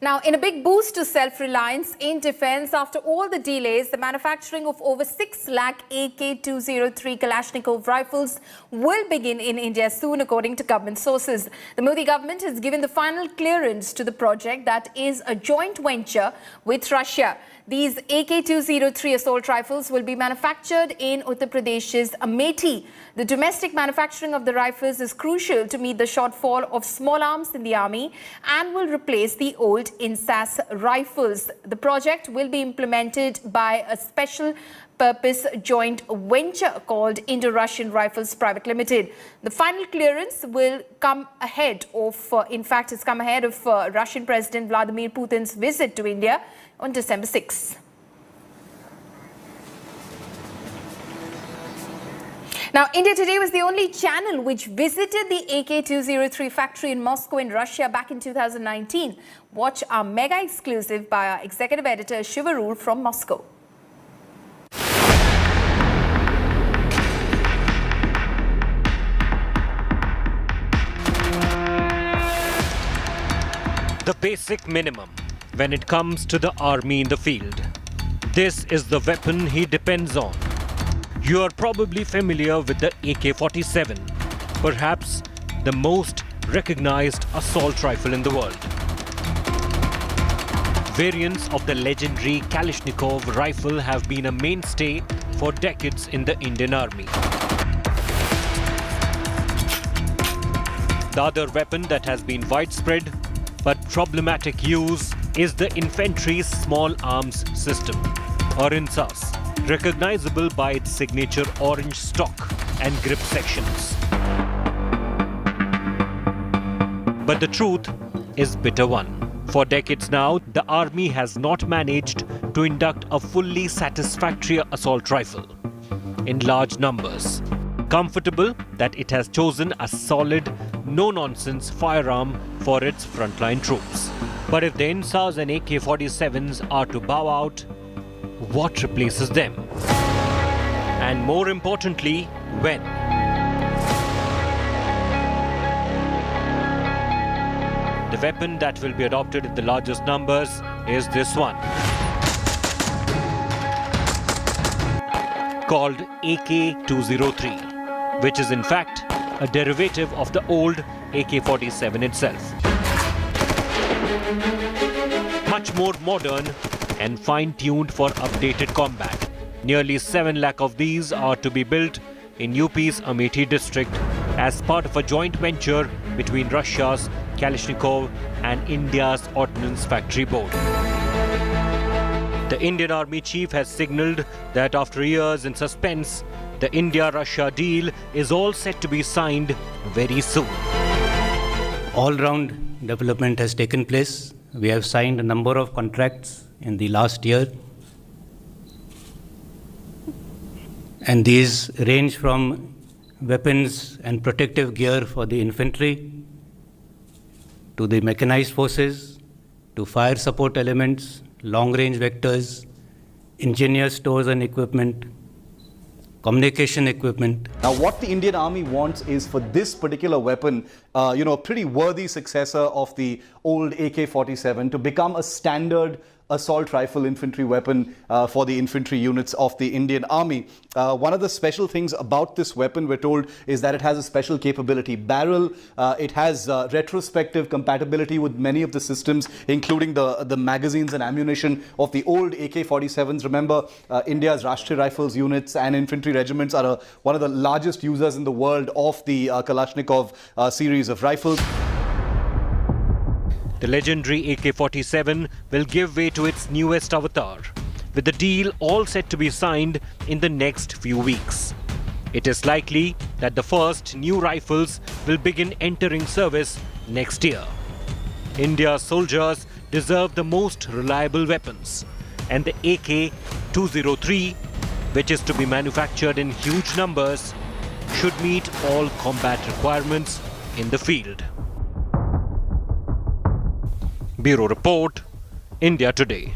Now, in a big boost to self-reliance in defense, after all the delays, the manufacturing of over 6 lakh AK-203 Kalashnikov rifles will begin in India soon, according to government sources. The Modi government has given the final clearance to the project that is a joint venture with Russia. These AK-203 assault rifles will be manufactured in Uttar Pradesh's Amethi. The domestic manufacturing of the rifles is crucial to meet the shortfall of small arms in the army and will replace the old INSAS rifles. The project will be implemented by a special purpose joint venture called Indo-Russian Rifles Private Limited. The final clearance will come ahead of, it's come ahead of Russian President Vladimir Putin's visit to India on December 6. Now, India Today was the only channel which visited the AK-203 factory in Moscow in Russia back in 2019. Watch our mega exclusive by our executive editor Shivarul from Moscow. The basic minimum when it comes to the army in the field. This is the weapon he depends on. You are probably familiar with the AK-47, perhaps the most recognized assault rifle in the world. Variants of the legendary Kalashnikov rifle have been a mainstay for decades in the Indian Army. The other weapon that has been widespread but problematic use is the infantry's small arms system, or INSAS, recognizable by its signature orange stock and grip sections. But the truth is bitter one. For decades now, the army has not managed to induct a fully satisfactory assault rifle in large numbers. Comfortable that it has chosen a solid, no-nonsense firearm for its frontline troops. But if the INSAS and AK-47s are to bow out, what replaces them? And more importantly, when? The weapon that will be adopted in the largest numbers is this one, called AK-203, which is in fact a derivative of the old AK-47 itself. Much more modern and fine-tuned for updated combat. Nearly 7 lakh of these are to be built in UP's Amethi district as part of a joint venture between Russia's Kalashnikov and India's Ordnance Factory Board. The Indian Army chief has signalled that after years in suspense, the India-Russia deal is all set to be signed very soon. All-round development has taken place. We have signed a number of contracts in the last year. And these range from weapons and protective gear for the infantry, to the mechanized forces, to fire support elements, long-range vectors, engineer stores and equipment, communication equipment. Now, what the Indian Army wants is for this particular weapon, a pretty worthy successor of the old AK-47 to become a standard assault rifle infantry weapon for the infantry units of the Indian Army. One of the special things about this weapon, we're told, is that it has a special capability barrel. It has retrospective compatibility with many of the systems, including the magazines and ammunition of the old AK-47s. Remember, India's Rashtriya Rifles units and infantry regiments are one of the largest users in the world of the Kalashnikov series of rifles. The legendary AK-47 will give way to its newest avatar, with the deal all set to be signed in the next few weeks. It is likely that the first new rifles will begin entering service next year. India's soldiers deserve the most reliable weapons, and the AK-203, which is to be manufactured in huge numbers, should meet all combat requirements in the field. Bureau Report, India Today.